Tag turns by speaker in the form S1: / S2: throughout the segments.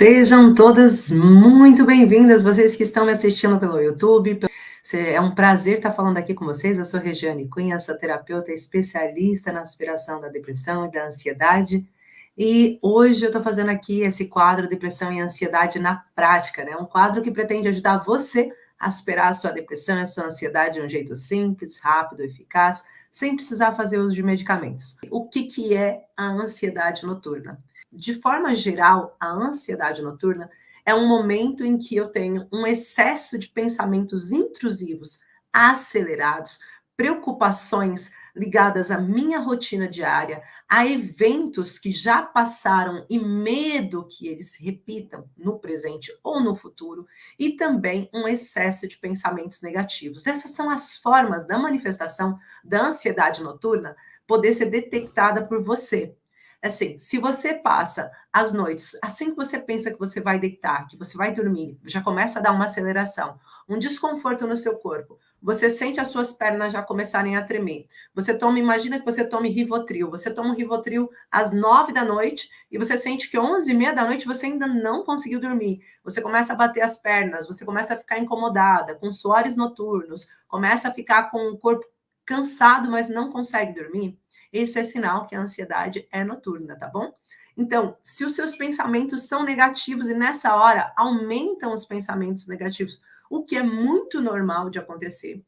S1: Sejam todas muito bem-vindas, vocês que estão me assistindo pelo YouTube. É um prazer estar falando aqui com vocês. Eu sou Regiane Cunha, sou terapeuta especialista na superação da depressão e da ansiedade. E hoje eu estou fazendo aqui esse quadro Depressão e Ansiedade na Prática, né? Um quadro que pretende ajudar você a superar a sua depressão e a sua ansiedade de um jeito simples, rápido, eficaz, sem precisar fazer uso de medicamentos. O que é a ansiedade noturna? De forma geral, a ansiedade noturna é um momento em que eu tenho um excesso de pensamentos intrusivos, acelerados, preocupações ligadas à minha rotina diária, a eventos que já passaram e medo que eles se repitam no presente ou no futuro, e também um excesso de pensamentos negativos. Essas são as formas da manifestação da ansiedade noturna poder ser detectada por você. Assim, se você passa as noites, assim que você pensa que você vai deitar, que você vai dormir, já começa a dar uma aceleração, um desconforto no seu corpo, você sente as suas pernas já começarem a tremer. Imagina que você tome Rivotril. Você toma um Rivotril às 9 da noite e você sente que 11h30 da noite você ainda não conseguiu dormir. Você começa a bater as pernas, você começa a ficar incomodada, com suores noturnos, começa a ficar com o corpo cansado, mas não consegue dormir. Esse é sinal que a ansiedade é noturna, tá bom? Então, se os seus pensamentos são negativos e nessa hora aumentam os pensamentos negativos, o que é muito normal de acontecer,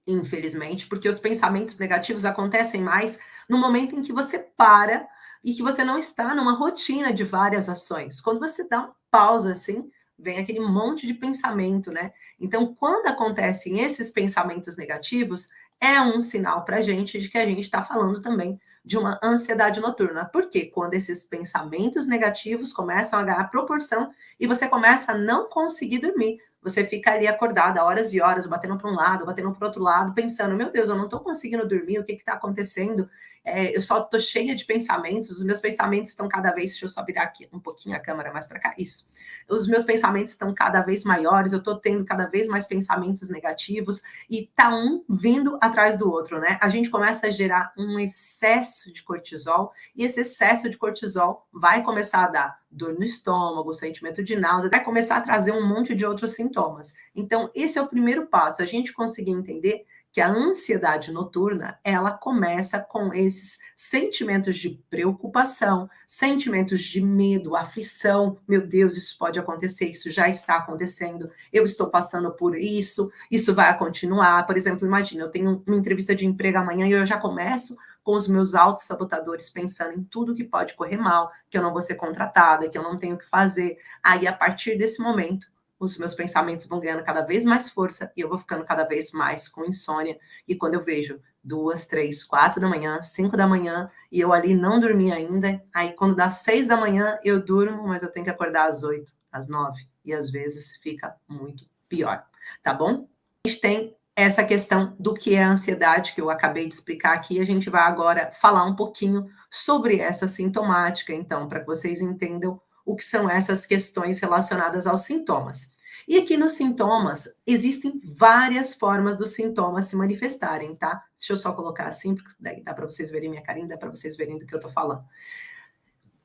S1: infelizmente, porque os pensamentos negativos acontecem mais no momento em que você para e que você não está numa rotina de várias ações. Quando você dá uma pausa assim, vem aquele monte de pensamento, né? Então, quando acontecem esses pensamentos negativos, é um sinal para a gente de que a gente está falando também de uma ansiedade noturna. Porque quando esses pensamentos negativos começam a ganhar proporção e você começa a não conseguir dormir, você fica ali acordada horas e horas, batendo para um lado, batendo para o outro lado, pensando, meu Deus, eu não estou conseguindo dormir, o que está acontecendo? Eu só estou cheia de pensamentos, os meus pensamentos estão cada vez, deixa eu só virar aqui um pouquinho a câmera mais para cá, isso. Os meus pensamentos estão cada vez maiores, eu estou tendo cada vez mais pensamentos negativos, e tá um vindo atrás do outro, né? A gente começa a gerar um excesso de cortisol, e esse excesso de cortisol vai começar a dar dor no estômago, sentimento de náusea, vai começar a trazer um monte de outros sintomas. Então, esse é o primeiro passo, a gente conseguir entender que a ansiedade noturna, ela começa com esses sentimentos de preocupação, sentimentos de medo, aflição. Meu Deus, isso pode acontecer, isso já está acontecendo, eu estou passando por isso, isso vai continuar. Por exemplo, imagina, eu tenho uma entrevista de emprego amanhã e eu já começo com os meus autossabotadores pensando em tudo que pode correr mal, que eu não vou ser contratada, que eu não tenho o que fazer. Aí, a partir desse momento, os meus pensamentos vão ganhando cada vez mais força e eu vou ficando cada vez mais com insônia. E quando eu vejo 2, 3, 4 da manhã, 5 da manhã, e eu ali não dormi ainda, aí quando dá 6 da manhã eu durmo, mas eu tenho que acordar às 8, às 9, e às vezes fica muito pior, tá bom? A gente tem essa questão do que é a ansiedade, que eu acabei de explicar aqui, a gente vai agora falar um pouquinho sobre essa sintomática, então, para que vocês entendam o que são essas questões relacionadas aos sintomas. E aqui nos sintomas, existem várias formas dos sintomas se manifestarem, tá? Deixa eu só colocar assim, porque daí dá para vocês verem minha carinha, dá para vocês verem do que eu tô falando.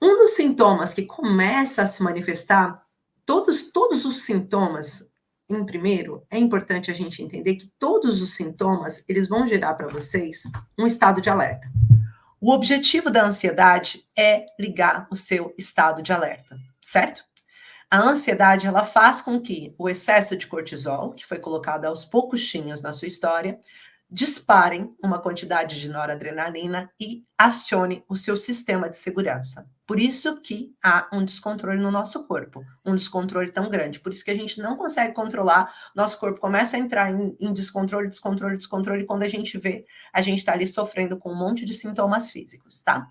S1: Um dos sintomas que começa a se manifestar, todos os sintomas, em primeiro, é importante a gente entender que todos os sintomas, eles vão gerar para vocês um estado de alerta. O objetivo da ansiedade é ligar o seu estado de alerta, certo? A ansiedade, ela faz com que o excesso de cortisol, que foi colocado aos pouquinhos na sua história, disparem uma quantidade de noradrenalina e acione o seu sistema de segurança. Por isso que há um descontrole no nosso corpo, um descontrole tão grande. Por isso que a gente não consegue controlar, nosso corpo começa a entrar em descontrole, e quando a gente vê, a gente está ali sofrendo com um monte de sintomas físicos, tá?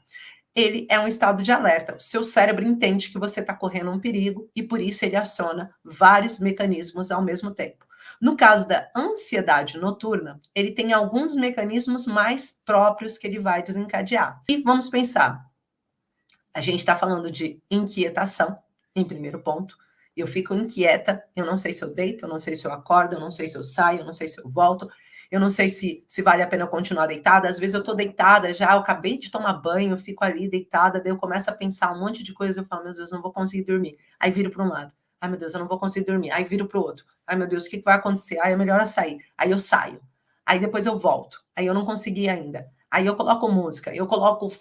S1: Ele é um estado de alerta. O seu cérebro entende que você está correndo um perigo e por isso ele aciona vários mecanismos ao mesmo tempo. No caso da ansiedade noturna, ele tem alguns mecanismos mais próprios que ele vai desencadear. E vamos pensar, a gente está falando de inquietação, em primeiro ponto. Eu fico inquieta, eu não sei se eu deito, eu não sei se eu acordo, eu não sei se eu saio, eu não sei se eu volto. Eu não sei se vale a pena eu continuar deitada. Às vezes eu tô deitada já, eu acabei de tomar banho, eu fico ali deitada, daí eu começo a pensar um monte de coisa, eu falo, meu Deus, eu não vou conseguir dormir. Aí viro para um lado. Ai, meu Deus, eu não vou conseguir dormir. Aí viro para o outro. Ai, meu Deus, o que vai acontecer? Aí é melhor eu sair. Aí eu saio. Aí depois eu volto. Aí eu não consegui ainda. Aí eu coloco música,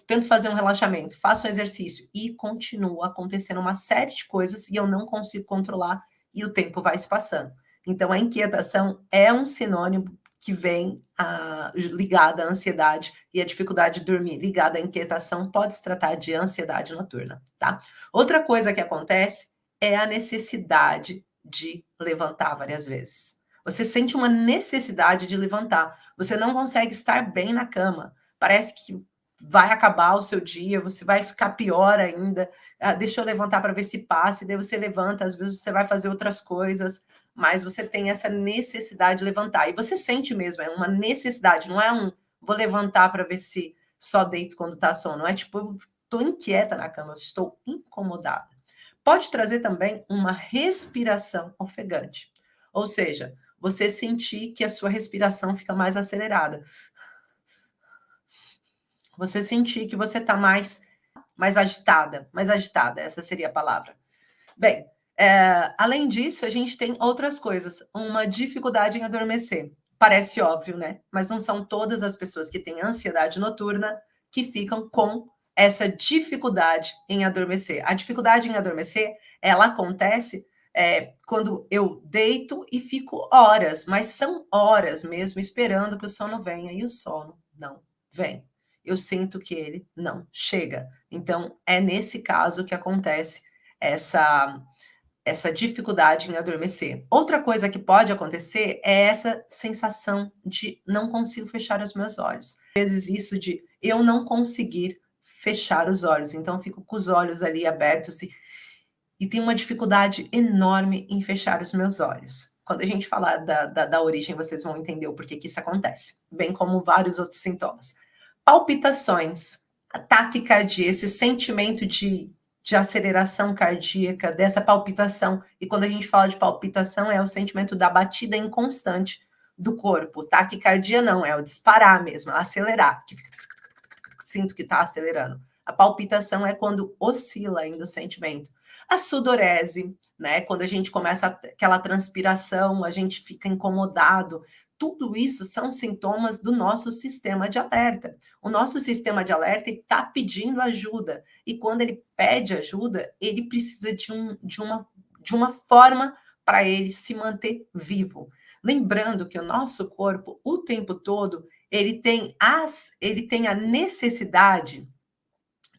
S1: tento fazer um relaxamento, faço um exercício e continua acontecendo uma série de coisas e eu não consigo controlar e o tempo vai se passando. Então, a inquietação é um sinônimo que vem ligada à ansiedade e a dificuldade de dormir ligada à inquietação pode se tratar de ansiedade noturna, tá? Outra coisa que acontece é a necessidade de levantar várias vezes. Você sente uma necessidade de levantar. Você não consegue estar bem na cama. Parece que vai acabar o seu dia, você vai ficar pior ainda. Deixa eu levantar para ver se passa, e daí você levanta, às vezes você vai fazer outras coisas, mas você tem essa necessidade de levantar. E você sente mesmo, é uma necessidade, não é vou levantar para ver se só deito quando tá sono. Não é tipo, eu estou inquieta na cama, eu estou incomodada. Pode trazer também uma respiração ofegante. Ou seja, você sentir que a sua respiração fica mais acelerada. Você sentir que você está mais agitada, essa seria a palavra. Bem, além disso, a gente tem outras coisas. Uma dificuldade em adormecer. Parece óbvio, né? Mas não são todas as pessoas que têm ansiedade noturna que ficam com essa dificuldade em adormecer. A dificuldade em adormecer, ela acontece quando eu deito e fico horas, mas são horas mesmo esperando que o sono venha e o sono não vem. Eu sinto que ele não chega. Então, é nesse caso que acontece essa dificuldade em adormecer. Outra coisa que pode acontecer é essa sensação de não consigo fechar os meus olhos. Às vezes isso de eu não conseguir fechar os olhos, então eu fico com os olhos ali abertos e tenho uma dificuldade enorme em fechar os meus olhos. Quando a gente falar da origem, vocês vão entender o porquê que isso acontece, bem como vários outros sintomas. Palpitações, taquicardia, esse sentimento de aceleração cardíaca, dessa palpitação. E quando a gente fala de palpitação, é o sentimento da batida inconstante do corpo. Taquicardia não, é o disparar mesmo, acelerar. Sinto que está acelerando. A palpitação é quando oscila ainda o sentimento. A sudorese, né? Quando a gente começa aquela transpiração, a gente fica incomodado. Tudo isso são sintomas do nosso sistema de alerta. O nosso sistema de alerta está pedindo ajuda. E quando ele pede ajuda, ele precisa de uma forma para ele se manter vivo. Lembrando que o nosso corpo, o tempo todo, ele tem a necessidade,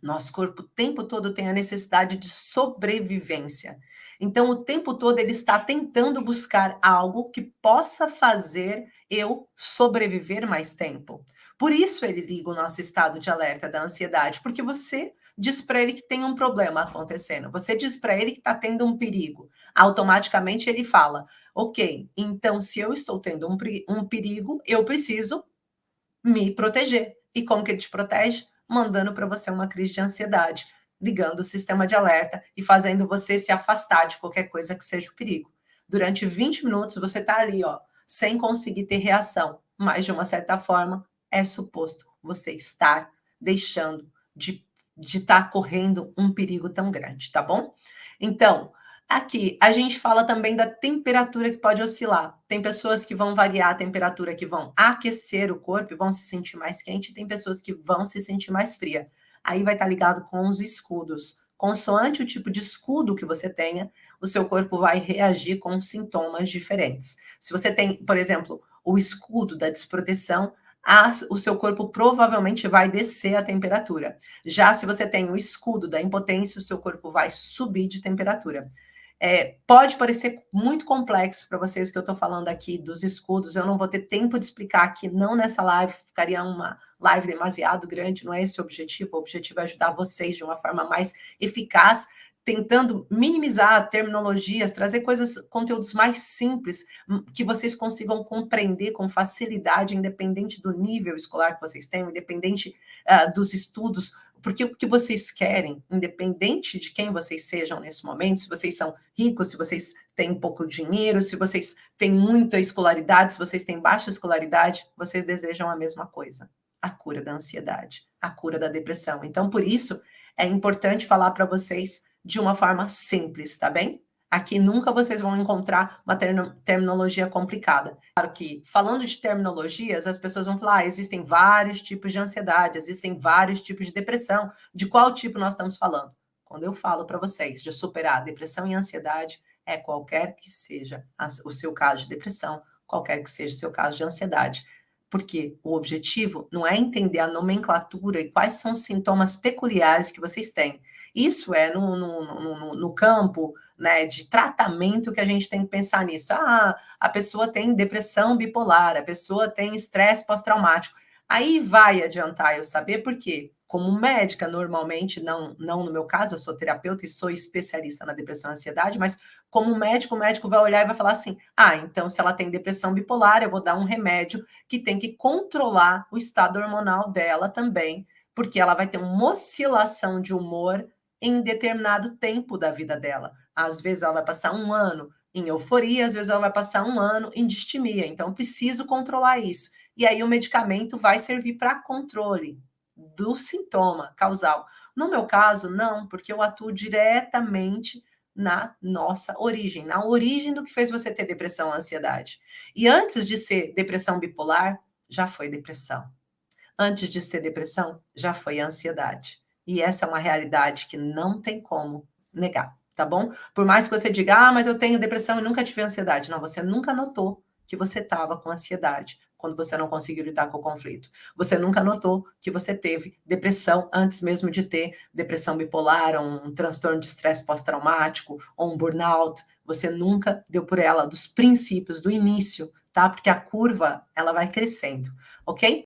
S1: nosso corpo o tempo todo tem a necessidade de sobrevivência. Então, o tempo todo ele está tentando buscar algo que possa fazer eu sobreviver mais tempo. Por isso ele liga o nosso estado de alerta da ansiedade, porque você diz para ele que tem um problema acontecendo, você diz para ele que está tendo um perigo. Automaticamente ele fala, ok, então se eu estou tendo um perigo, eu preciso me proteger. E como que ele te protege? Mandando para você uma crise de ansiedade, ligando o sistema de alerta e fazendo você se afastar de qualquer coisa que seja o perigo. Durante 20 minutos você está ali, ó, sem conseguir ter reação, mas de uma certa forma é suposto você estar deixando de estar correndo um perigo tão grande, tá bom? Então, aqui, a gente fala também da temperatura que pode oscilar. Tem pessoas que vão variar a temperatura, que vão aquecer o corpo e vão se sentir mais quente, e tem pessoas que vão se sentir mais fria. Aí vai estar ligado com os escudos. Consoante o tipo de escudo que você tenha, o seu corpo vai reagir com sintomas diferentes. Se você tem, por exemplo, o escudo da desproteção, o seu corpo provavelmente vai descer a temperatura. Já se você tem o escudo da impotência, o seu corpo vai subir de temperatura. Pode parecer muito complexo para vocês que eu estou falando aqui dos escudos, eu não vou ter tempo de explicar aqui, não nessa live, ficaria uma live demasiado grande, não é esse o objetivo é ajudar vocês de uma forma mais eficaz, tentando minimizar terminologias, trazer conteúdos mais simples, que vocês consigam compreender com facilidade, independente do nível escolar que vocês tenham, independente dos estudos, Porque o que vocês querem, independente de quem vocês sejam nesse momento, se vocês são ricos, se vocês têm pouco dinheiro, se vocês têm muita escolaridade, se vocês têm baixa escolaridade, vocês desejam a mesma coisa: a cura da ansiedade, a cura da depressão. Então, por isso, é importante falar para vocês de uma forma simples, tá bem? Aqui nunca vocês vão encontrar uma terminologia complicada. Claro que, falando de terminologias, as pessoas vão falar: existem vários tipos de ansiedade, existem vários tipos de depressão. De qual tipo nós estamos falando? Quando eu falo para vocês de superar depressão e ansiedade, é qualquer que seja o seu caso de depressão, qualquer que seja o seu caso de ansiedade. Porque o objetivo não é entender a nomenclatura e quais são os sintomas peculiares que vocês têm. Isso é no campo, né, de tratamento que a gente tem que pensar nisso. A pessoa tem depressão bipolar, a pessoa tem estresse pós-traumático. Aí vai adiantar eu saber por quê? Como médica, normalmente, não no meu caso, eu sou terapeuta e sou especialista na depressão e ansiedade, mas como médico, o médico vai olhar e vai falar assim: então se ela tem depressão bipolar, eu vou dar um remédio que tem que controlar o estado hormonal dela também, porque ela vai ter uma oscilação de humor em determinado tempo da vida dela. Às vezes ela vai passar um ano em euforia, às vezes ela vai passar um ano em distimia. Então, preciso controlar isso. E aí o medicamento vai servir para controle do sintoma causal. No meu caso, não, porque eu atuo diretamente na nossa origem, na origem do que fez você ter depressão ou ansiedade. E antes de ser depressão bipolar, já foi depressão. Antes de ser depressão, já foi ansiedade. E essa é uma realidade que não tem como negar, tá bom? Por mais que você diga: mas eu tenho depressão e nunca tive ansiedade. Não, você nunca notou que você estava com ansiedade quando você não conseguiu lidar com o conflito. Você nunca notou que você teve depressão antes mesmo de ter depressão bipolar, um transtorno de estresse pós-traumático ou um burnout. Você nunca deu por ela dos princípios, do início, tá? Porque a curva, ela vai crescendo, ok?